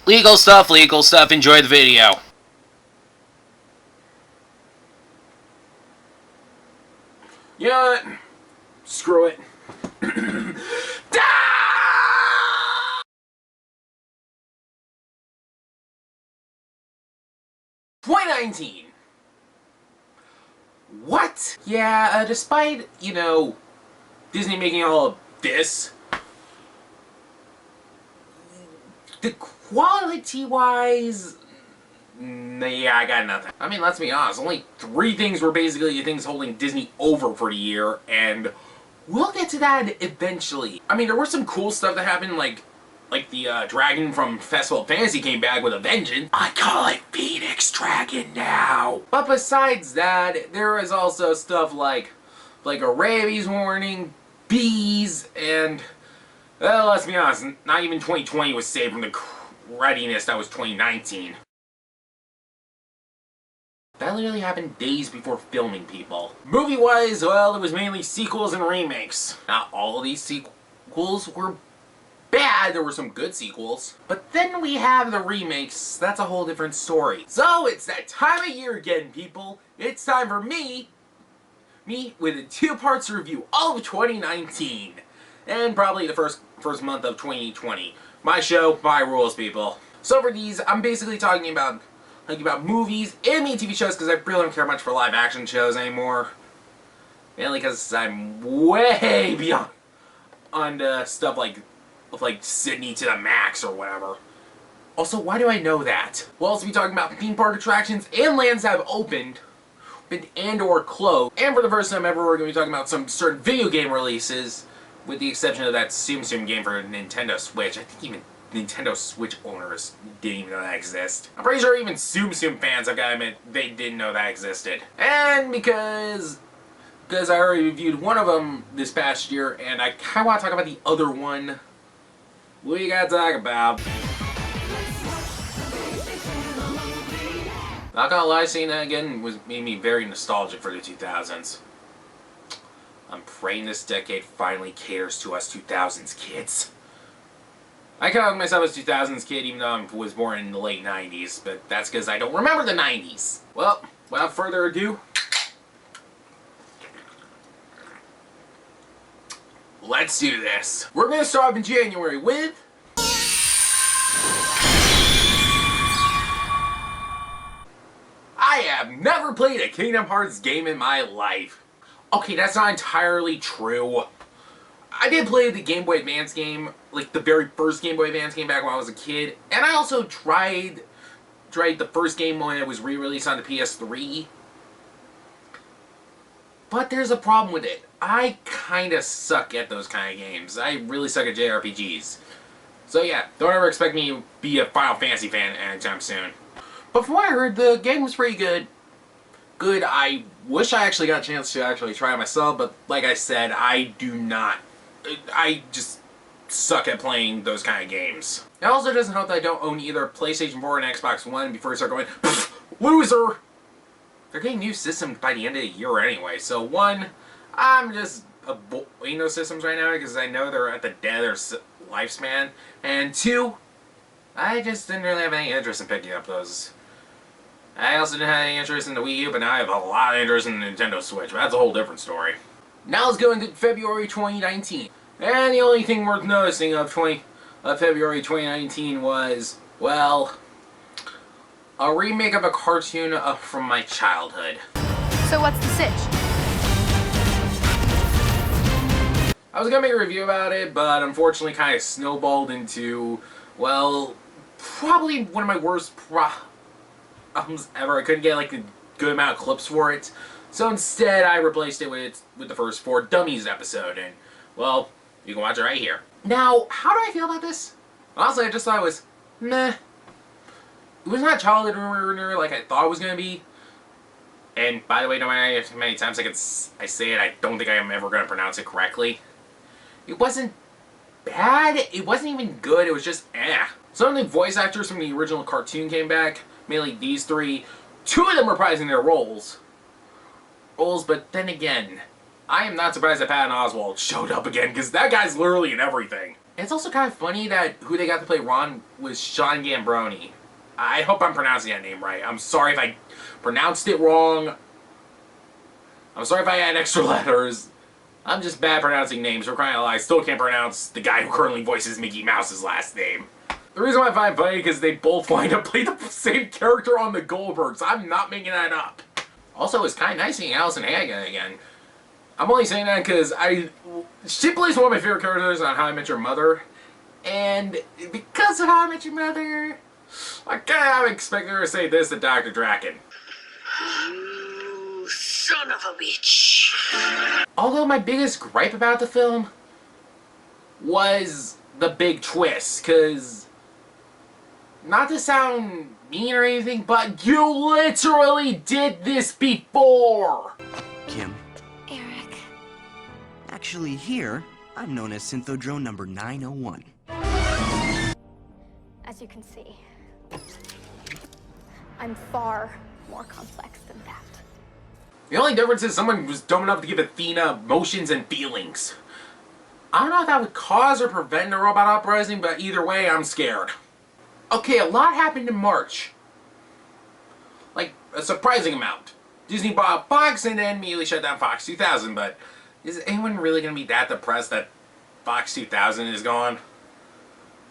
Legal stuff, enjoy the video. You know what? Screw it. 2019. What? Yeah, despite, Disney making all of this, the quality-wise, yeah, I got nothing. I mean, let's be honest, only 3 things were basically the things holding Disney over for the year, and we'll get to that eventually. I mean, there was some cool stuff that happened, like the dragon from Festival of Fantasy came back with a vengeance. I call it Phoenix Dragon now. But besides that, there was also stuff like a rabies warning, bees, and, well, let's be honest, not even 2020 was saved from the crudiness that was 2019. That literally happened days before filming, people. Movie-wise, well, it was mainly sequels and remakes. Not all of these sequels were bad, there were some good sequels. But then we have the remakes, that's a whole different story. So, it's that time of year again, people. It's time for me with a 2-parts review all of 2019. And probably the first month of 2020. My show, my rules, people. So for these, I'm basically talking about movies, animated TV shows, because I really don't care much for live action shows anymore. Mainly because I'm way beyond on stuff like Sydney to the Max or whatever. Also, why do I know that? We'll also be talking about theme park attractions and lands that have opened and or closed. And for the first time ever, we're going to be talking about some certain video game releases, with the exception of that Tsum Tsum game for Nintendo Switch. I think even Nintendo Switch owners didn't even know that existed. I'm pretty sure even Tsum Tsum fans, I've got to admit, they didn't know that existed. And because I already reviewed one of them this past year, and I kind of want to talk about the other one, what do you got to talk about? Not gonna lie, seeing that again made me very nostalgic for the 2000s. I'm praying this decade finally caters to us 2000s kids. I count myself as a 2000s kid even though I was born in the late 90s, but that's because I don't remember the 90s. Well, without further ado, let's do this. We're going to start off in January with I have never played a Kingdom Hearts game in my life. Okay, that's not entirely true. I did play the Game Boy Advance game, like the very first Game Boy Advance game back when I was a kid, and I also tried the first game when it was re-released on the PS3. But there's a problem with it. I kinda suck at those kind of games. I really suck at JRPGs. So yeah, don't ever expect me to be a Final Fantasy fan anytime soon. But from what I heard, the game was pretty good. I wish I actually got a chance to actually try it myself, but like I said, I do not. I just suck at playing those kind of games. It also doesn't help that I don't own either PlayStation 4 and Xbox One before I start going, loser! They're getting new systems by the end of the year anyway, so one, I'm just avoiding those systems right now because I know they're at the dead or lifespan, and 2, I just didn't really have any interest in picking up those. I also didn't have any interest in the Wii U, but now I have a lot of interest in the Nintendo Switch, but that's a whole different story. Now let's go into February 2019. And the only thing worth noticing of February 2019 was, well, a remake of a cartoon from my childhood. So what's the sitch? I was gonna make a review about it, but unfortunately kind of snowballed into, well, probably one of my worst problems ever. I couldn't get like a good amount of clips for it. So instead I replaced it with the first 4 Dummies episode, and, well, you can watch it right here. Now, how do I feel about this? Honestly, I just thought it was meh. It was not childhood ruiner like I thought it was gonna be. And by the way, no matter how many times I say it, I don't think I am ever gonna pronounce it correctly. It wasn't bad, it wasn't even good, it was just eh. Some of the voice actors from the original cartoon came back, mainly these 3. 2 of them reprising their roles, but then again, I am not surprised that Patton Oswalt showed up again, because that guy's literally in everything. And it's also kind of funny that who they got to play Ron was Sean Gambroni. I hope I'm pronouncing that name right. I'm sorry if I pronounced it wrong. I'm sorry if I had extra letters. I'm just bad pronouncing names. For crying out loud, I still can't pronounce the guy who currently voices Mickey Mouse's last name. The reason why I find it funny is because they both wind up playing the same character on the Goldbergs. I'm not making that up. Also, it was kind of nice seeing Allison Hannigan again. I'm only saying that because she plays one of my favorite characters on How I Met Your Mother. And because of How I Met Your Mother, I kind of expected her to say this to Dr. Draken. You son of a bitch. Although my biggest gripe about the film was the big twist, because not to sound mean or anything, but you literally did this before! Kim. Eric. Actually, here, I'm known as Synthodrone number 901. As you can see, I'm far more complex than that. The only difference is someone was dumb enough to give Athena emotions and feelings. I don't know if that would cause or prevent a robot uprising, but either way, I'm scared. Okay, a lot happened in March. Like, a surprising amount. Disney bought Fox and then immediately shut down Fox 2000, but is anyone really going to be that depressed that Fox 2000 is gone?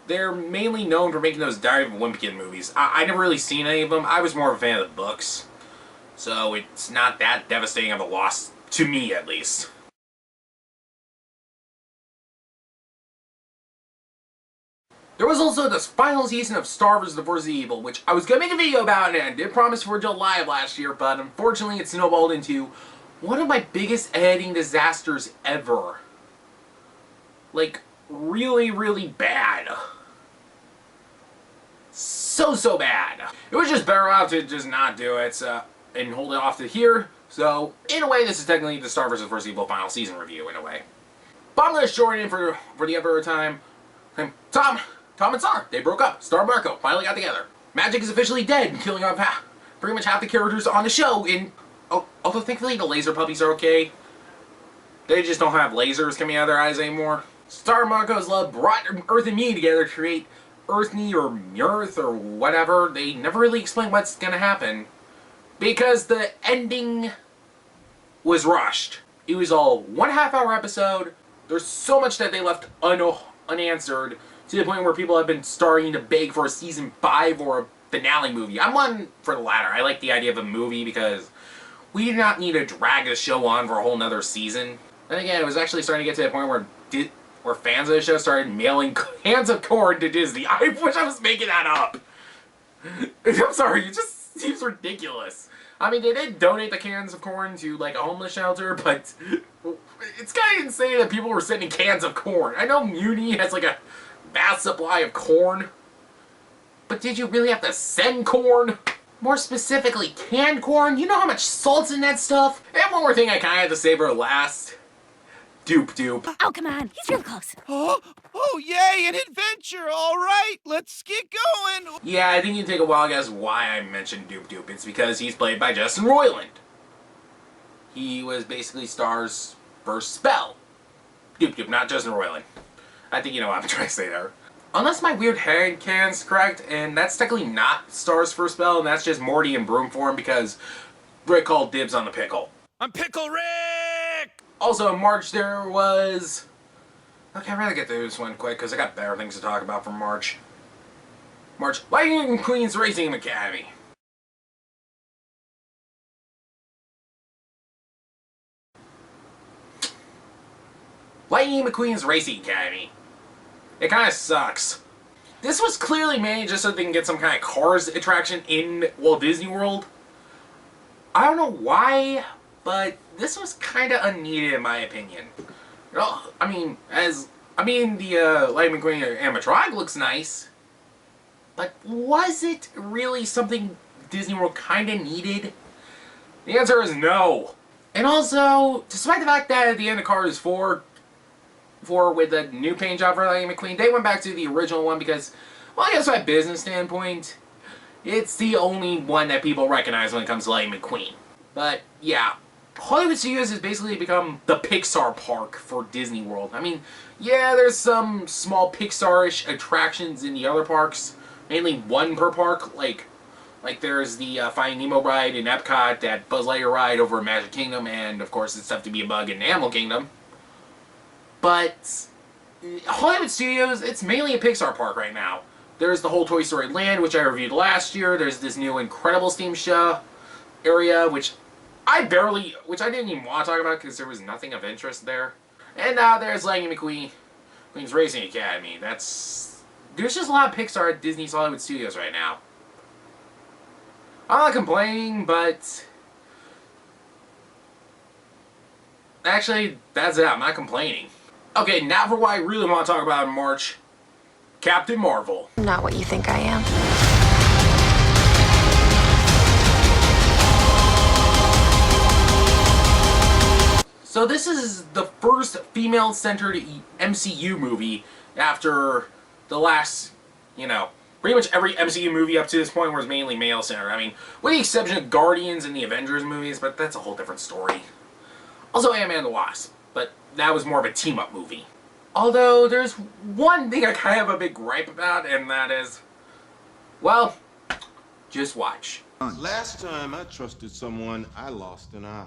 They're mainly known for making those Diary of a Wimpy Kid movies. I never really seen any of them. I was more of a fan of the books. So it's not that devastating of a loss, to me at least. There was also this final season of Star Wars The Force of Evil, which I was going to make a video about and I did promise for July of last year, but unfortunately it snowballed into one of my biggest editing disasters ever. Like, really, really bad. So bad. It was just better off to just not do it and hold it off to here. So, in a way, this is technically the Star vs. Force Evil final season review, in a way. But I'm going to shorten it for the other time. Tom and Star, they broke up. Star and Marco finally got together. Magic is officially dead, killing off pretty much half the characters on the show. And although thankfully the laser puppies are okay, they just don't have lasers coming out of their eyes anymore. Star and Marco's love brought Earth and me together to create Earthny or Mirth or whatever. They never really explain what's gonna happen because the ending was rushed. It was all 1.5 hour episode. There's so much that they left unanswered, to the point where people have been starting to beg for a season 5 or a finale movie. I'm one for the latter. I like the idea of a movie because we do not need to drag the show on for a whole nother season. Then again, it was actually starting to get to the point where fans of the show started mailing cans of corn to Disney. I wish I was making that up. I'm sorry, it just seems ridiculous. I mean, they did donate the cans of corn to, like, a homeless shelter, but it's kind of insane that people were sending cans of corn. I know Muni has, like, a vast supply of corn, but did you really have to send corn? More specifically, canned corn? You know how much salt's in that stuff? And one more thing I kind of had to say for last. Doop. Oh, come on. He's real close. Oh, yay, an adventure! All right, let's get going! Yeah, I think you can take a wild guess why I mentioned Doop. It's because he's played by Justin Roiland. He was basically Star's first spell. Doop, not Justin Roiland. I think you know what I'm trying to say there. Unless my weird head canon's correct, and that's technically not Star's first spell, and that's just Morty in broom form because Rick called dibs on the pickle. I'm Pickle Rick! Also, in March there was... Okay, I'd rather get through this one quick because I got better things to talk about from March. Lightning McQueen's Racing Academy. Lightning McQueen's Racing Academy. It kind of sucks. This was clearly made just so they can get some kind of Cars attraction in Walt Disney World. I don't know why, but this was kind of unneeded in my opinion. You know, the Lightning McQueen animatronic looks nice, but was it really something Disney World kind of needed? The answer is no. And also, despite the fact that at the end of Cars 4 with the new paint job for Lightning McQueen, they went back to the original one because, well, I guess from a business standpoint, it's the only one that people recognize when it comes to Lightning McQueen. But, yeah, Hollywood Studios has basically become the Pixar park for Disney World. I mean, yeah, there's some small Pixar-ish attractions in the other parks, mainly one per park, like there's the Finding Nemo ride in Epcot, that Buzz Lightyear ride over in Magic Kingdom, and of course it's Stuff to Be a Bug in Animal Kingdom. But Hollywood Studios, it's mainly a Pixar park right now. There's the whole Toy Story Land, which I reviewed last year. There's this new Incredibles theme show area, which I didn't even want to talk about because there was nothing of interest there. And now there's Lightning McQueen's Racing Academy. There's just a lot of Pixar at Disney's Hollywood Studios right now. I'm not complaining, but actually, that's it. I'm not complaining. Okay, now for what I really want to talk about in March. Captain Marvel. Not what you think I am. So this is the first female-centered MCU movie after the last, pretty much every MCU movie up to this point was mainly male-centered. I mean, with the exception of Guardians and the Avengers movies, but that's a whole different story. Also Ant-Man and the Wasp, but that was more of a team-up movie. Although, there's one thing I kind of have a big gripe about, and that is, well, just watch. Last time I trusted someone, I lost an eye.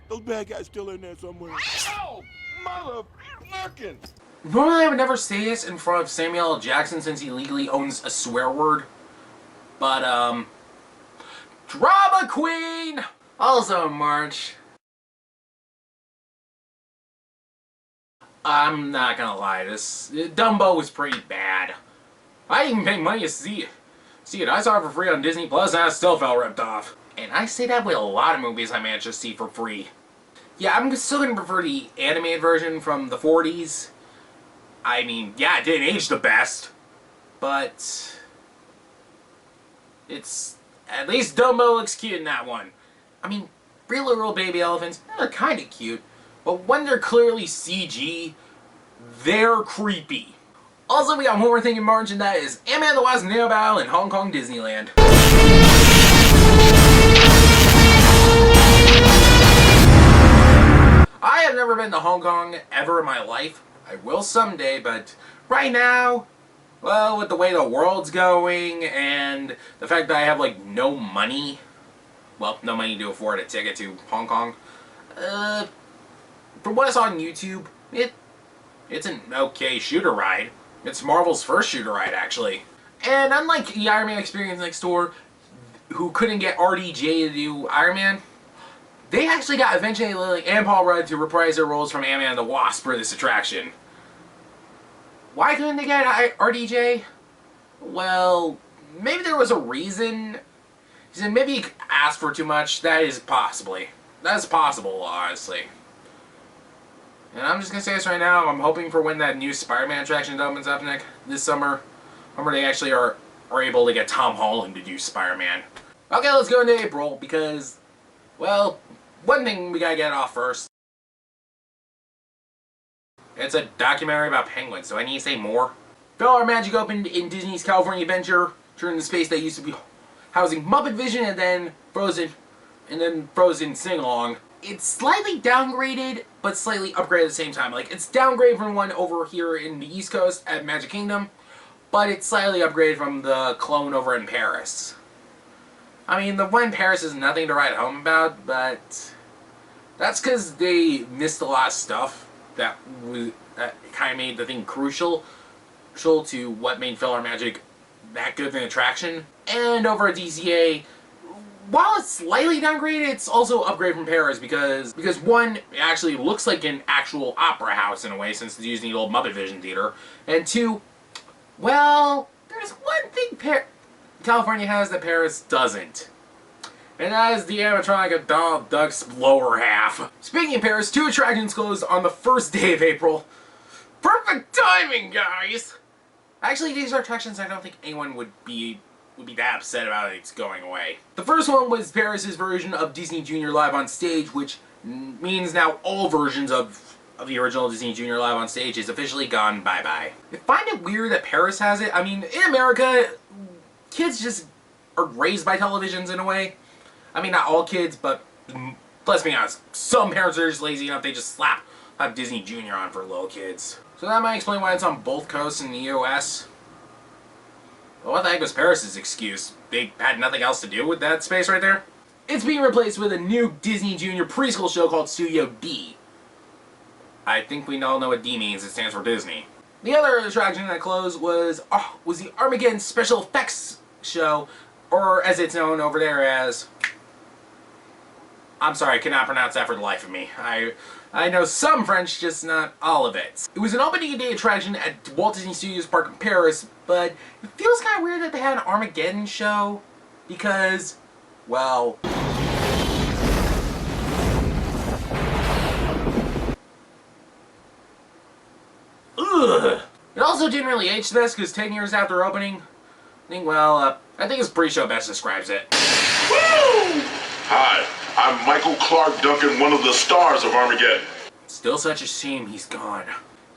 Those bad guys still in there somewhere. Oh, motherfucking! Normally I would never say this in front of Samuel L. Jackson since he legally owns a swear word. But, Drama Queen! Also in March. I'm not gonna lie, this Dumbo was pretty bad. I didn't even pay money to see it. I saw it for free on Disney Plus and I still felt ripped off. And I say that with a lot of movies I managed to see for free. Yeah, I'm still gonna prefer the animated version from the 40s. I mean, yeah, it didn't age the best, but it's at least Dumbo looks cute in that one. I mean, real little baby elephants, they're kind of cute, but when they're clearly CG, they're creepy. Also, we got one more thing in March, and that is Ant-Man and the Wasp Nail Battle in Hong Kong Disneyland. I have never been to Hong Kong ever in my life. I will someday, but right now, well, with the way the world's going and the fact that I have, like, no money to afford a ticket to Hong Kong, from what I saw on YouTube, it's an okay shooter ride. It's Marvel's first shooter ride, actually. And unlike the Iron Man Experience next door, who couldn't get RDJ to do Iron Man, they actually got Eventually Lily and Paul Rudd to reprise their roles from Ant-Man and the Wasp for this attraction. Why couldn't they get RDJ? Well, maybe there was a reason. He said maybe he asked for too much. That's possible, honestly. And I'm just gonna say this right now. I'm hoping for when that new Spider-Man attraction opens up this summer. Remember, they actually are able to get Tom Holland to do Spider-Man. Okay, let's go into April because, well, one thing we gotta get off first. It's a documentary about penguins. Do I need to say more? Filler Magic opened in Disney's California Adventure during the space that used to be housing Muppet Vision and then Frozen Sing-Along. It's slightly downgraded, but slightly upgraded at the same time. Like, it's downgraded from one over here in the East Coast at Magic Kingdom, but it's slightly upgraded from the clone over in Paris. I mean, the one in Paris is nothing to write home about, but that's because they missed a lot of stuff that kind of made the thing crucial to what made Filler Magic that good of an attraction. And over at DCA, while it's slightly downgraded, it's also upgraded from Paris because one, it actually looks like an actual opera house in a way since it's using the old Muppet Vision Theater, and two, well, there's one thing California has that Paris doesn't. And that is the animatronic of Donald Duck's lower half. Speaking of Paris, 2 attractions closed on the first day of April. Perfect timing, guys! Actually, these are attractions I don't think anyone would be that upset about it's going away. The first one was Paris's version of Disney Junior Live on Stage, which means now all versions of the original Disney Junior Live on Stage is officially gone bye-bye. I find it weird that Paris has it. I mean, in America, kids just are raised by televisions in a way. I mean, not all kids, but Let's be honest, some parents are just lazy enough they just have Disney Junior on for little kids. So that might explain why it's on both coasts in the US. But what the heck was Paris' excuse? They had nothing else to do with that space right there? It's being replaced with a new Disney Junior preschool show called Studio D. I think we all know what D means. It stands for Disney. The other attraction that closed was the Armageddon Special Effects show, or as it's known over there as... I'm sorry, I cannot pronounce that for the life of me. I know some French, just not all of it. It was an opening day attraction at Walt Disney Studios Park in Paris, but it feels kind of weird that they had an Armageddon show, because, well... Ugh! It also didn't really age this, because 10 years after opening, I think his pre-show best describes it. Woo! Hi, I'm Michael Clark Duncan, one of the stars of Armageddon. Still such a shame he's gone.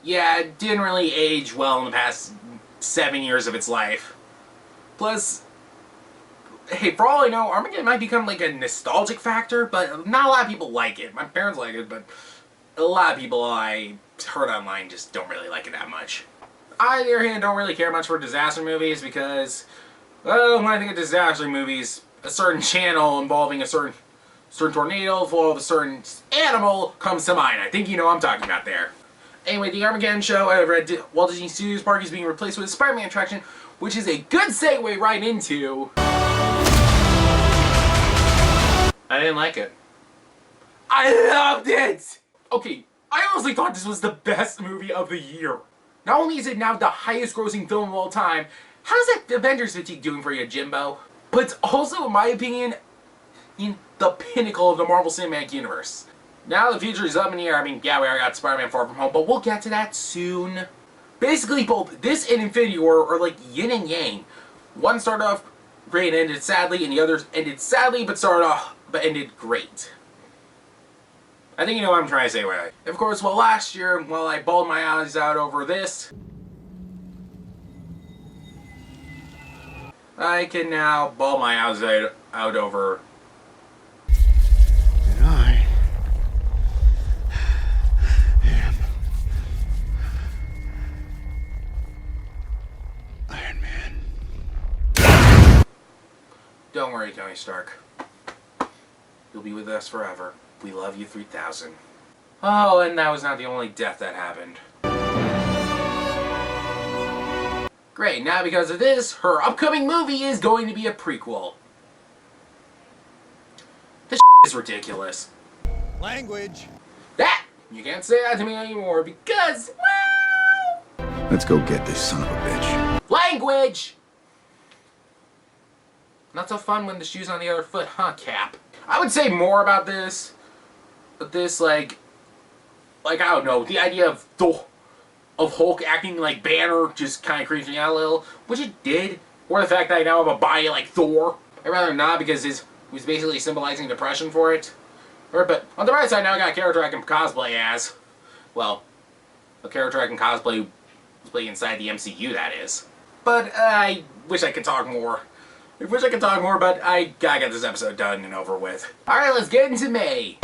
Yeah, it didn't really age well in the past 7 years of its life. Plus, hey, for all I know, Armageddon might become like a nostalgic factor, but not a lot of people like it. My parents like it, but a lot of people I heard online just don't really like it that much. I, on the other hand, don't really care much for disaster movies because, well, when I think of disaster movies, a certain channel involving a certain tornado full of a certain animal comes to mind. I think you know what I'm talking about there. Anyway, the Armageddon show over at Walt Disney Studios Park is being replaced with a Spider-Man attraction, which is a good segue right into... I didn't like it. I loved it! Okay, I honestly thought this was the best movie of the year. Not only is it now the highest grossing film of all time, how's that Avengers fatigue doing for you, Jimbo? But it's also, in my opinion, the pinnacle of the Marvel Cinematic Universe. Now the future is up in the air. I mean, yeah, we already got Spider-Man Far From Home, but we'll get to that soon. Basically, both this and Infinity War are like yin and yang. One started off great and ended sadly, and the other ended sadly but ended great. I think you know what I'm trying to say with it. Of course, well, last year, while I bawled my eyes out over this, I can now bawl my eyes out over... And I am Iron Man. Don't worry, Tony Stark. You'll be with us forever. We love you 3000. Oh, and that was not the only death that happened. Great, now because of this, her upcoming movie is going to be a prequel. This is ridiculous. Language. That! You can't say that to me anymore because, well... Let's go get this son of a bitch. Language! Not so fun when the shoe's on the other foot, huh, Cap? I would say more about this, but this, like, I don't know, the idea of Hulk acting like Banner just kind of creeps me out a little, which it did, or the fact that I now have a body like Thor. I'd rather not because he was basically symbolizing depression for it. But on the right side, now I got a character I can cosplay as. Well, a character I can cosplay inside the MCU, that is. But I wish I could talk more. I wish I could talk more, but I gotta get this episode done and over with. Alright, let's get into May.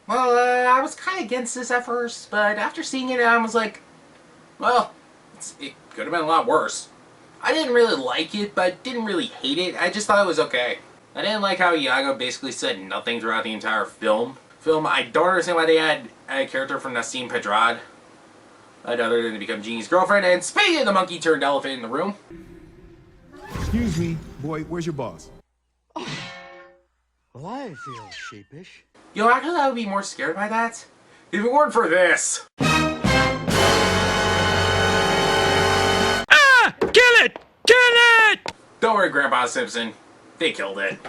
Well, I was kind of against this at first, but after seeing it, I was like, well, it could have been a lot worse. I didn't really like it, but didn't really hate it. I just thought it was okay. I didn't like how Iago basically said nothing throughout the entire film. I don't understand why they had a character from Nassim Pedrad, other than to become Jeannie's girlfriend. And speaking of the monkey turned elephant in the room. Excuse me, boy, where's your boss? Well, I feel sheepish. Yo, actually, I would be more scared by that if it weren't for this. Ah! Kill it! Kill it! Don't worry, Grandpa Simpson. They killed it.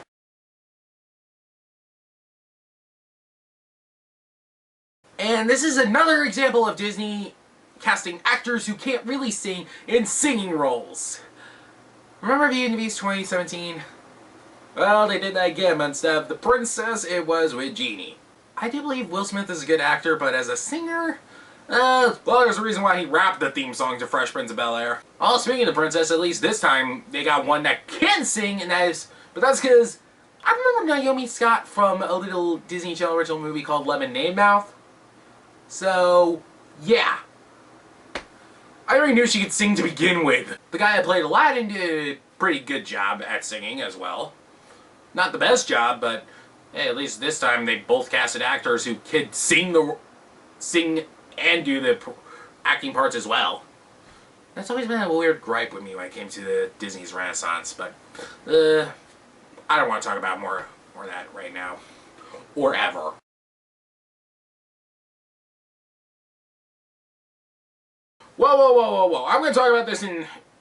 And this is another example of Disney casting actors who can't really sing in singing roles. Remember Beauty and the Beast 2017? Well, they did that again, but instead of the princess, it was with Genie. I do believe Will Smith is a good actor, but as a singer, well, there's a reason why he rapped the theme song to Fresh Prince of Bel-Air. Oh, speaking of the princess, at least this time, they got one that can sing, and that is But that's because I remember Naomi Scott from a little Disney Channel original movie called Lemonade Mouth. So, yeah. I already knew she could sing to begin with. The guy that played Aladdin did a pretty good job at singing as well. Not the best job, but hey, at least this time they both casted actors who could sing and do the acting parts as well. That's always been a weird gripe with me when it came to the Disney's Renaissance, but I don't want to talk about more of that right now. Or ever. Whoa. I'm going to talk about this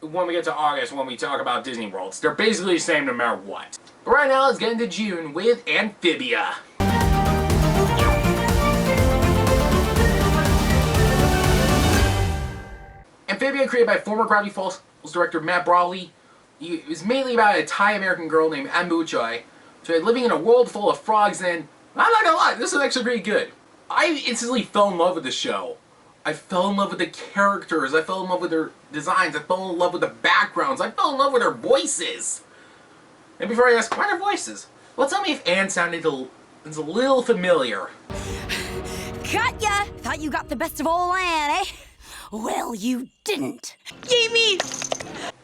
when we get to August, when we talk about Disney Worlds. They're basically the same no matter what. But right now, let's get into June with Amphibia. Amphibia, created by former Gravity Falls director Matt Brawley. It was mainly about a Thai-American girl named Ambu Choi. So living in a world full of frogs, and I'm not gonna lie, this is actually pretty good. I instantly fell in love with the show. I fell in love with the characters, I fell in love with their designs, I fell in love with the backgrounds, I fell in love with their voices. And before I ask, why their voices? Well, tell me if Anne sounded a little familiar. Got ya! Thought you got the best of old Anne, eh? Well, you didn't. Yay me!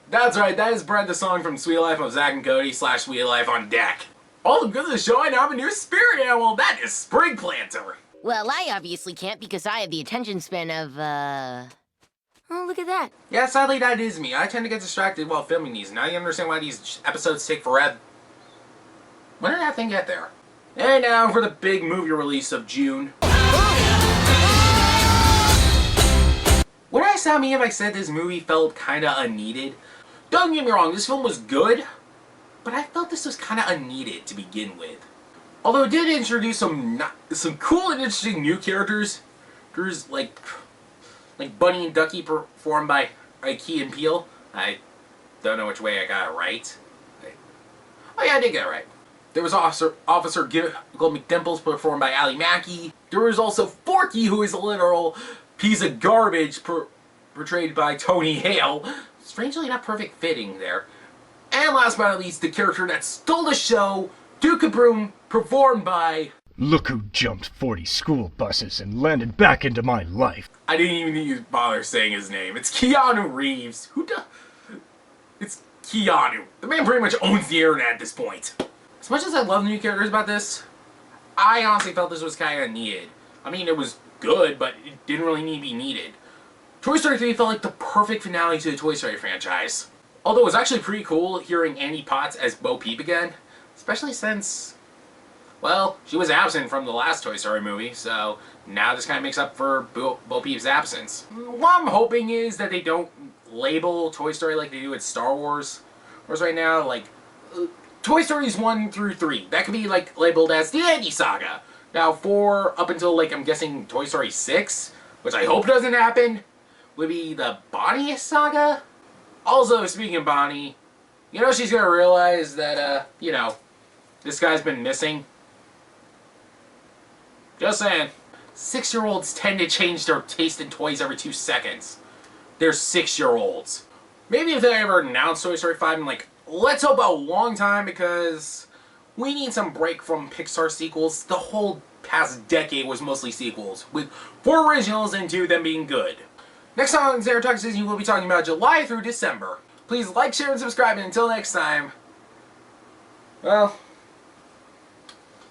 That's right, that is Brent, the song from Sweet Life of Zack and Cody / Sweet Life on Deck. All because of the show, I now have a new spirit animal, that is Spring Planter. Well, I obviously can't because I have the attention span of, oh, look at that. Yeah, sadly that is me. I tend to get distracted while filming these. Now you understand why these episodes take forever. When did that thing get there? And now for the big movie release of June. Would I sound me if I said this movie felt kinda unneeded? Don't get me wrong, this film was good, but I felt this was kinda unneeded to begin with. Although it did introduce some cool and interesting new characters. There's like Bunny and Ducky performed by Key and Peele. I don't know which way I got it right. Oh yeah, I did get it right. There was Officer Gold McDimples performed by Ali Mackey. There was also Forky, who is a literal piece of garbage portrayed by Tony Hale. Strangely not perfect fitting there. And last but not least, the character that stole the show, Duke of Broom, performed by... Look who jumped 40 school buses and landed back into my life. I didn't even need to bother saying his name. It's Keanu Reeves. It's Keanu. The man pretty much owns the internet at this point. As much as I love the new characters about this, I honestly felt this was kind of needed. I mean, it was good, but it didn't really need to be needed. Toy Story 3 felt like the perfect finale to the Toy Story franchise. Although it was actually pretty cool hearing Annie Potts as Bo Peep again, especially since, well, she was absent from the last Toy Story movie, so now this kind of makes up for Bo Peep's absence. What I'm hoping is that they don't label Toy Story like they do with Star Wars. Whereas right now, like, Toy Stories 1 through 3, that could be, like, labeled as the Andy Saga. Now, 4 up until, like, I'm guessing Toy Story 6, which I hope doesn't happen, would be the Bonnie Saga? Also, speaking of Bonnie, you know she's gonna realize that, you know, this guy's been missing? Just saying. 6-year-olds tend to change their taste in toys every 2 seconds. They're 6-year-olds. Maybe if they ever announce Toy Story 5, I'm like, let's hope a long time, because we need some break from Pixar sequels. The whole past decade was mostly sequels, with 4 originals and 2 of them being good. Next time on Xander Talks Disney, we'll be talking about July through December. Please like, share, and subscribe, and until next time, well,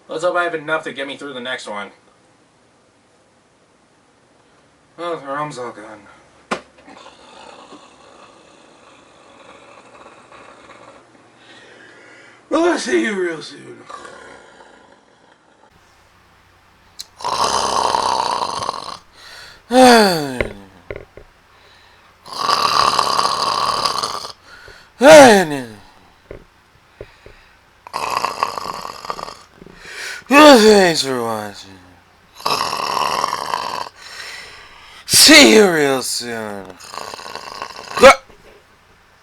let's hope I have enough to get me through the next one. Oh, the arm's all gone. Well, I'll see you real soon. Thanks for watching. See you real soon.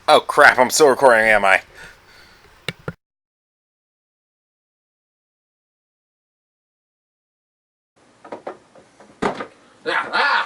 Oh crap, I'm still recording, am I? Yeah,